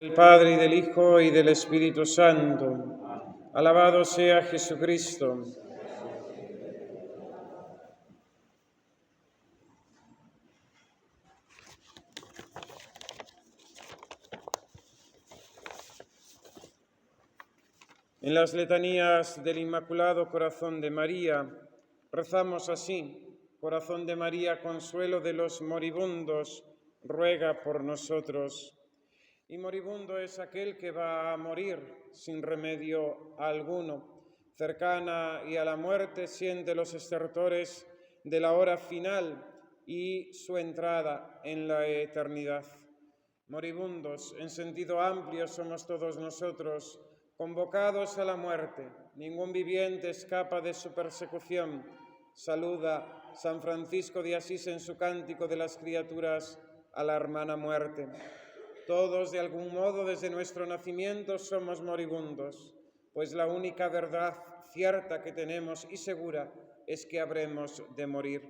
Del Padre, y del Hijo, y del Espíritu Santo. Alabado sea Jesucristo. En las letanías del Inmaculado Corazón de María, rezamos así: Corazón de María, consuelo de los moribundos, ruega por nosotros. Y moribundo es aquel que va a morir sin remedio alguno. Cercana y a la muerte siente los estertores de la hora final y su entrada en la eternidad. Moribundos, en sentido amplio, somos todos nosotros, convocados a la muerte. Ningún viviente escapa de su persecución. Saluda San Francisco de Asís en su Cántico de las Criaturas a la hermana muerte. Todos, de algún modo, desde nuestro nacimiento somos moribundos, pues la única verdad cierta que tenemos y segura es que habremos de morir.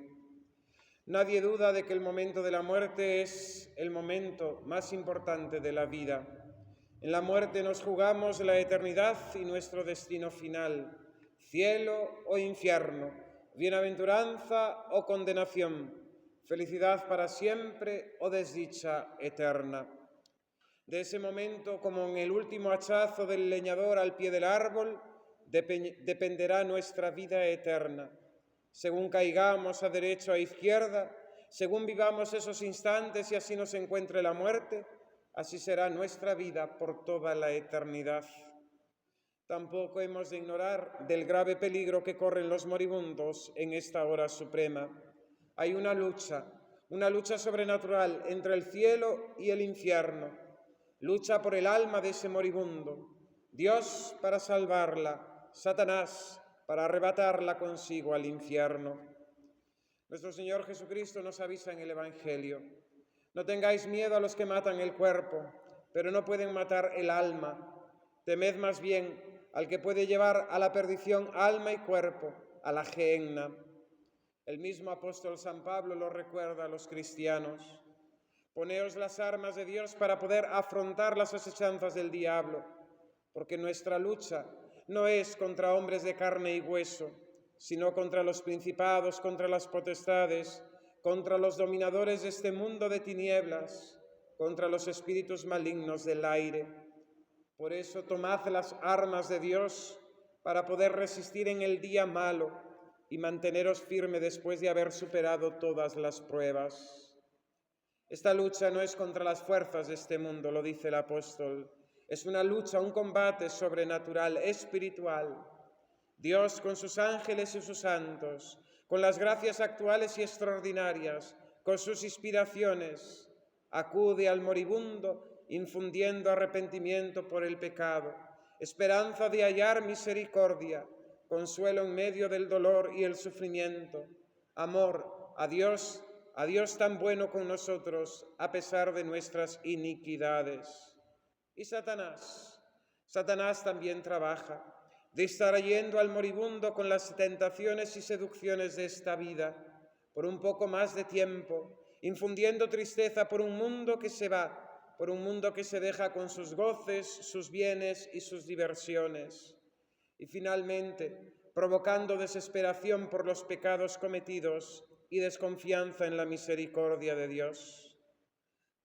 Nadie duda de que el momento de la muerte es el momento más importante de la vida. En la muerte nos jugamos la eternidad y nuestro destino final, cielo o infierno, bienaventuranza o condenación, felicidad para siempre o desdicha eterna. De ese momento, como en el último hachazo del leñador al pie del árbol, dependerá nuestra vida eterna. Según caigamos a derecha o a izquierda, según vivamos esos instantes y así nos encuentre la muerte, así será nuestra vida por toda la eternidad. Tampoco hemos de ignorar del grave peligro que corren los moribundos en esta hora suprema. Hay una lucha sobrenatural entre el cielo y el infierno. Lucha por el alma de ese moribundo. Dios para salvarla, Satanás para arrebatarla consigo al infierno. Nuestro Señor Jesucristo nos avisa en el Evangelio: no tengáis miedo a los que matan el cuerpo, pero no pueden matar el alma. Temed más bien al que puede llevar a la perdición alma y cuerpo, a la gehenna. El mismo apóstol San Pablo lo recuerda a los cristianos: poneos las armas de Dios para poder afrontar las asechanzas del diablo, porque nuestra lucha no es contra hombres de carne y hueso, sino contra los principados, contra las potestades, contra los dominadores de este mundo de tinieblas, contra los espíritus malignos del aire. Por eso tomad las armas de Dios para poder resistir en el día malo y manteneros firme después de haber superado todas las pruebas. Esta lucha no es contra las fuerzas de este mundo, lo dice el apóstol. Es una lucha, un combate sobrenatural, espiritual. Dios, con sus ángeles y sus santos, con las gracias actuales y extraordinarias, con sus inspiraciones, acude al moribundo infundiendo arrepentimiento por el pecado, esperanza de hallar misericordia, consuelo en medio del dolor y el sufrimiento, amor a Dios tan bueno con nosotros a pesar de nuestras iniquidades. Y Satanás también trabaja, distrayendo al moribundo con las tentaciones y seducciones de esta vida, por un poco más de tiempo, infundiendo tristeza por un mundo que se va, por un mundo que se deja con sus goces, sus bienes y sus diversiones. Y finalmente, provocando desesperación por los pecados cometidos y desconfianza en la misericordia de Dios.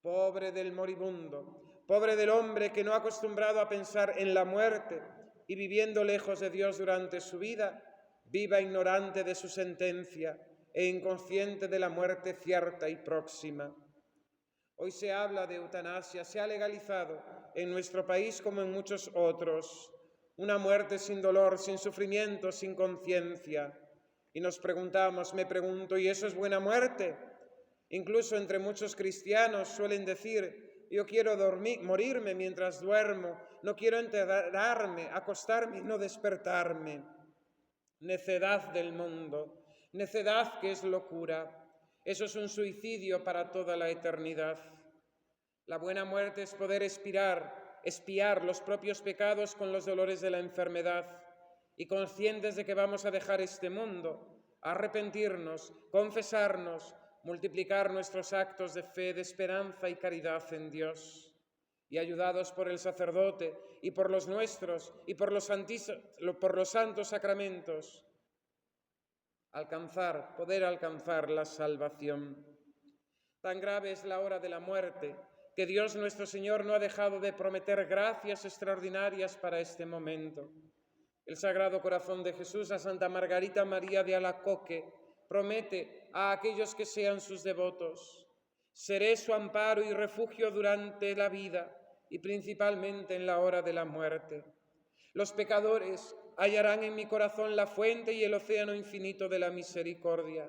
Pobre del moribundo, pobre del hombre que no ha acostumbrado a pensar en la muerte y viviendo lejos de Dios durante su vida, viva ignorante de su sentencia e inconsciente de la muerte cierta y próxima. Hoy se habla de eutanasia, se ha legalizado en nuestro país como en muchos otros, una muerte sin dolor, sin sufrimiento, sin conciencia. Y nos preguntamos, me pregunto, ¿y eso es buena muerte? Incluso entre muchos cristianos suelen decir: yo quiero morirme mientras duermo, no quiero enterrarme, acostarme y no despertarme. Necedad del mundo, necedad que es locura. Eso es un suicidio para toda la eternidad. La buena muerte es poder espiar los propios pecados con los dolores de la enfermedad y conscientes de que vamos a dejar este mundo, arrepentirnos, confesarnos, multiplicar nuestros actos de fe, de esperanza y caridad en Dios. y ayudados por el sacerdote y por los nuestros y por los santos sacramentos, poder alcanzar la salvación. Tan grave es la hora de la muerte que Dios nuestro Señor no ha dejado de prometer gracias extraordinarias para este momento. El Sagrado Corazón de Jesús a Santa Margarita María de Alacoque promete a aquellos que sean sus devotos: seré su amparo y refugio durante la vida y principalmente en la hora de la muerte. Los pecadores hallarán en mi corazón la fuente y el océano infinito de la misericordia.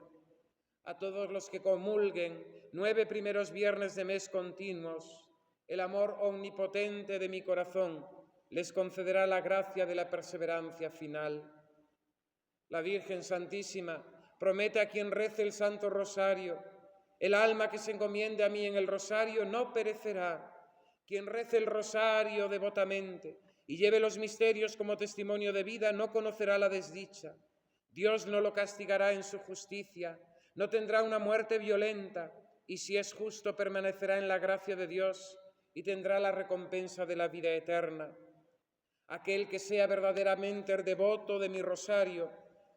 A todos los que comulguen 9 primeros viernes de mes continuos, el amor omnipotente de mi corazón les concederá la gracia de la perseverancia final. La Virgen Santísima promete a quien rece el Santo Rosario: el alma que se encomiende a mí en el Rosario no perecerá. Quien rece el Rosario devotamente y lleve los misterios como testimonio de vida no conocerá la desdicha. Dios no lo castigará en su justicia, no tendrá una muerte violenta, y si es justo permanecerá en la gracia de Dios y tendrá la recompensa de la vida eterna. Aquel que sea verdaderamente el devoto de mi rosario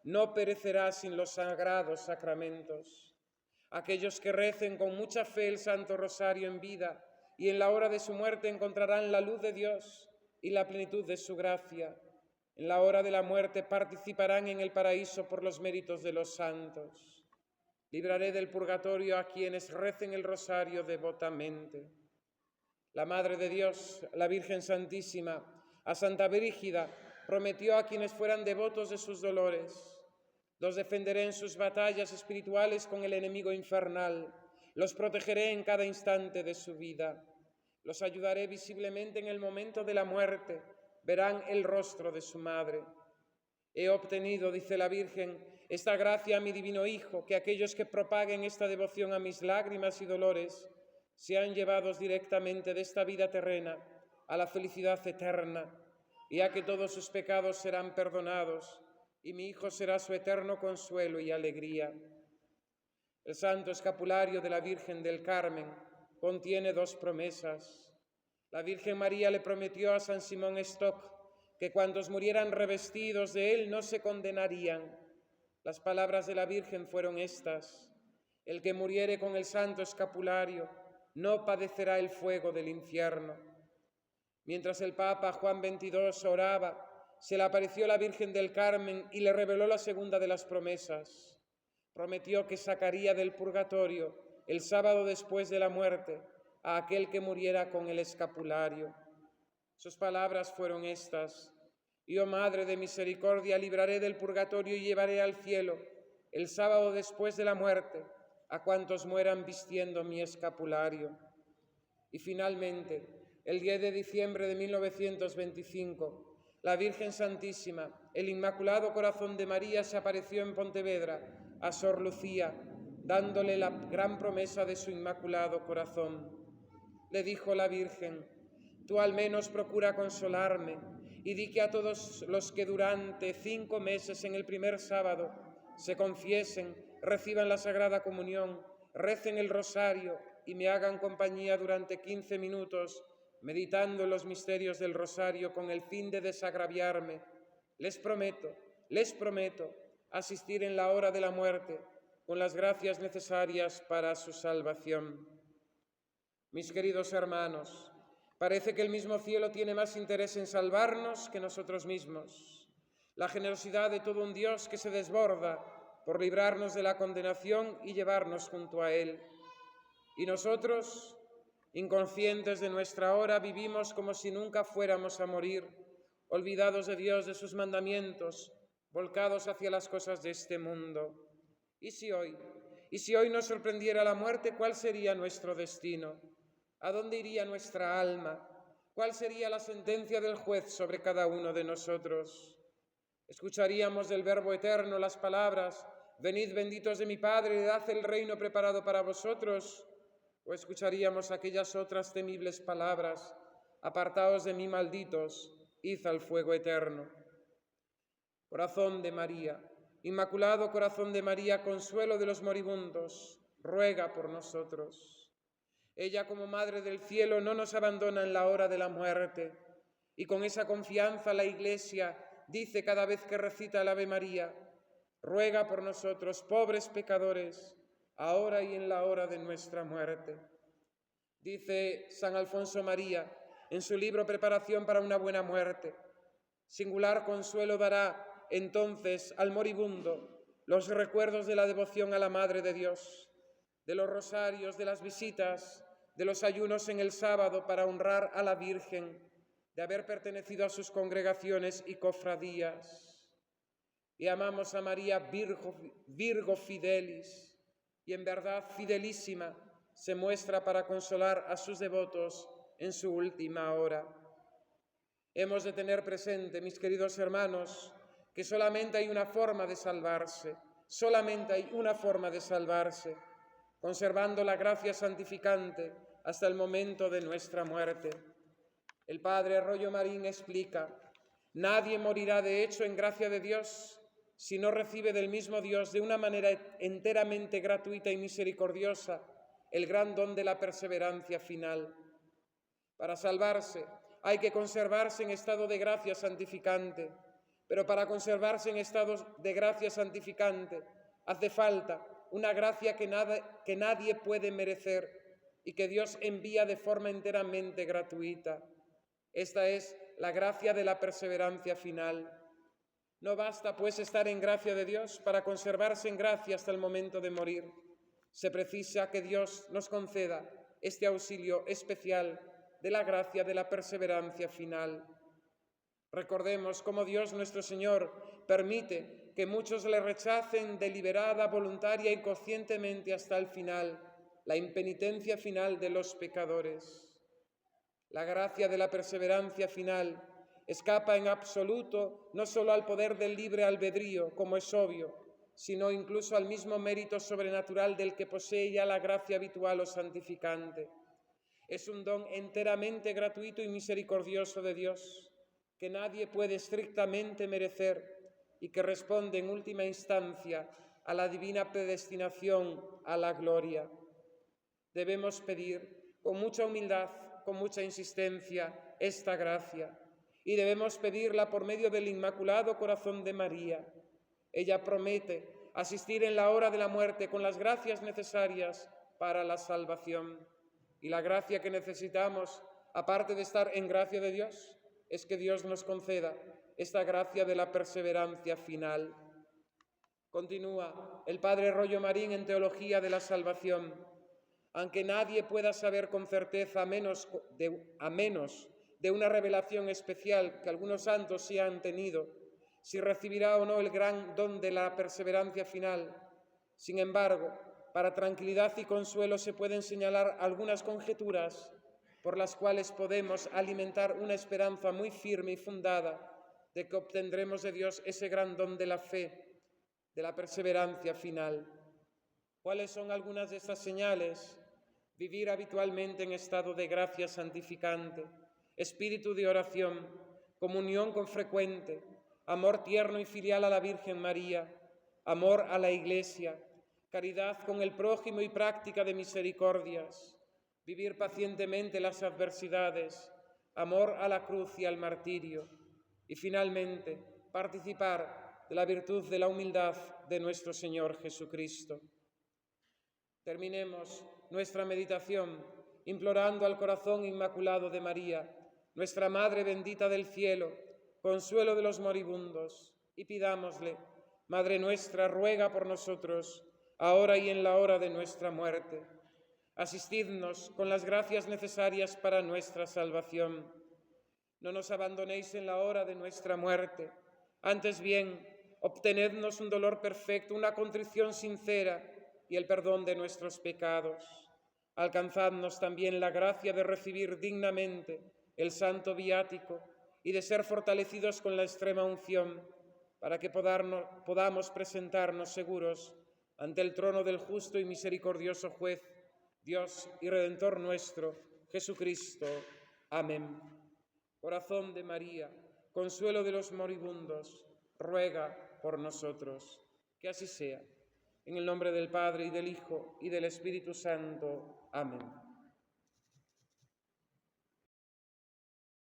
no perecerá sin los sagrados sacramentos. Aquellos que recen con mucha fe el Santo Rosario en vida y en la hora de su muerte encontrarán la luz de Dios y la plenitud de su gracia. En la hora de la muerte participarán en el paraíso por los méritos de los santos. Libraré del purgatorio a quienes recen el rosario devotamente. La Madre de Dios, la Virgen Santísima, a Santa Brígida prometió a quienes fueran devotos de sus dolores: los defenderé en sus batallas espirituales con el enemigo infernal, los protegeré en cada instante de su vida, los ayudaré visiblemente en el momento de la muerte, verán el rostro de su madre. He obtenido, dice la Virgen, esta gracia a mi divino Hijo, que aquellos que propaguen esta devoción a mis lágrimas y dolores sean llevados directamente de esta vida terrena a la felicidad eterna, ya que todos sus pecados serán perdonados y mi Hijo será su eterno consuelo y alegría. El Santo Escapulario de la Virgen del Carmen contiene 2 promesas. La Virgen María le prometió a San Simón Stock que cuantos murieran revestidos de él no se condenarían. Las palabras de la Virgen fueron estas: el que muriere con el Santo Escapulario no padecerá el fuego del infierno. Mientras el Papa Juan XXII oraba, se le apareció la Virgen del Carmen y le reveló la segunda de las promesas. Prometió que sacaría del purgatorio el sábado después de la muerte a aquel que muriera con el escapulario. Sus palabras fueron estas: yo, Madre de misericordia, libraré del purgatorio y llevaré al cielo el sábado después de la muerte a cuantos mueran vistiendo mi escapulario. Y finalmente, el 10 de diciembre de 1925, la Virgen Santísima, el Inmaculado Corazón de María, se apareció en Pontevedra a Sor Lucía, dándole la gran promesa de su Inmaculado Corazón. Le dijo la Virgen: tú al menos procura consolarme y di que a todos los que durante 5 meses en el primer sábado se confiesen, reciban la Sagrada Comunión, recen el rosario y me hagan compañía durante 15 minutos meditando en los misterios del rosario con el fin de desagraviarme, les prometo asistir en la hora de la muerte con las gracias necesarias para su salvación. Mis queridos hermanos, parece que el mismo cielo tiene más interés en salvarnos que nosotros mismos. La generosidad de todo un Dios que se desborda por librarnos de la condenación y llevarnos junto a Él. Y nosotros, inconscientes de nuestra hora, vivimos como si nunca fuéramos a morir, olvidados de Dios, de sus mandamientos, volcados hacia las cosas de este mundo. ¿Y si hoy nos sorprendiera la muerte, cuál sería nuestro destino? ¿A dónde iría nuestra alma? ¿Cuál sería la sentencia del juez sobre cada uno de nosotros? ¿Escucharíamos del Verbo eterno las palabras: venid benditos de mi Padre, dad el reino preparado para vosotros? ¿O escucharíamos aquellas otras temibles palabras: apartaos de mí, malditos, id al fuego eterno? Corazón de María, Inmaculado Corazón de María, consuelo de los moribundos, ruega por nosotros. Ella, como Madre del Cielo, no nos abandona en la hora de la muerte, y con esa confianza la Iglesia dice cada vez que recita el Ave María: ruega por nosotros, pobres pecadores, ahora y en la hora de nuestra muerte. Dice San Alfonso María en su libro Preparación para una buena muerte: singular consuelo dará entonces al moribundo los recuerdos de la devoción a la Madre de Dios, de los rosarios, de las visitas, de los ayunos en el sábado para honrar a la Virgen, de haber pertenecido a sus congregaciones y cofradías. Y amamos a María Virgo Fidelis, y en verdad fidelísima se muestra para consolar a sus devotos en su última hora. Hemos de tener presente, mis queridos hermanos, que solamente hay una forma de salvarse, conservando la gracia santificante hasta el momento de nuestra muerte. El padre Arroyo Marín explica: nadie morirá de hecho en gracia de Dios si no recibe del mismo Dios de una manera enteramente gratuita y misericordiosa el gran don de la perseverancia final. Para salvarse hay que conservarse en estado de gracia santificante, pero para conservarse en estado de gracia santificante hace falta una gracia que nadie puede merecer y que Dios envía de forma enteramente gratuita. Esta es la gracia de la perseverancia final. No basta, pues, estar en gracia de Dios para conservarse en gracia hasta el momento de morir. Se precisa que Dios nos conceda este auxilio especial de la gracia de la perseverancia final. Recordemos cómo Dios nuestro Señor permite que muchos le rechacen deliberada, voluntaria y conscientemente hasta el final, la impenitencia final de los pecadores. La gracia de la perseverancia final escapa en absoluto no solo al poder del libre albedrío, como es obvio, sino incluso al mismo mérito sobrenatural del que posee ya la gracia habitual o santificante. Es un don enteramente gratuito y misericordioso de Dios, que nadie puede estrictamente merecer y que responde en última instancia a la divina predestinación a la gloria. Debemos pedir con mucha humildad, con mucha insistencia, esta gracia, y debemos pedirla por medio del Inmaculado Corazón de María. Ella promete asistir en la hora de la muerte con las gracias necesarias para la salvación. Y la gracia que necesitamos, aparte de estar en gracia de Dios, es que Dios nos conceda esta gracia de la perseverancia final. Continúa el padre Arroyo Marín en Teología de la Salvación: aunque nadie pueda saber con certeza, a menos de una revelación especial que algunos santos sí han tenido, si recibirá o no el gran don de la perseverancia final. Sin embargo, para tranquilidad y consuelo se pueden señalar algunas conjeturas por las cuales podemos alimentar una esperanza muy firme y fundada de que obtendremos de Dios ese gran don de la fe, de la perseverancia final. ¿Cuáles son algunas de estas señales? Vivir habitualmente en estado de gracia santificante, espíritu de oración, comunión con frecuente, amor tierno y filial a la Virgen María, amor a la Iglesia, caridad con el prójimo y práctica de misericordias, vivir pacientemente las adversidades, amor a la cruz y al martirio, y finalmente participar de la virtud de la humildad de nuestro Señor Jesucristo. Terminemos nuestra meditación implorando al corazón inmaculado de María, nuestra Madre bendita del cielo, consuelo de los moribundos, y pidámosle: Madre nuestra, ruega por nosotros, ahora y en la hora de nuestra muerte. Asistidnos con las gracias necesarias para nuestra salvación. No nos abandonéis en la hora de nuestra muerte. Antes bien, obtenednos un dolor perfecto, una contrición sincera y el perdón de nuestros pecados. Alcanzadnos también la gracia de recibir dignamente el santo viático y de ser fortalecidos con la extrema unción, para que podamos presentarnos seguros ante el trono del justo y misericordioso juez, Dios y Redentor nuestro, Jesucristo. Amén. Corazón de María, consuelo de los moribundos, ruega por nosotros. Que así sea. En el nombre del Padre, y del Hijo, y del Espíritu Santo. Amén.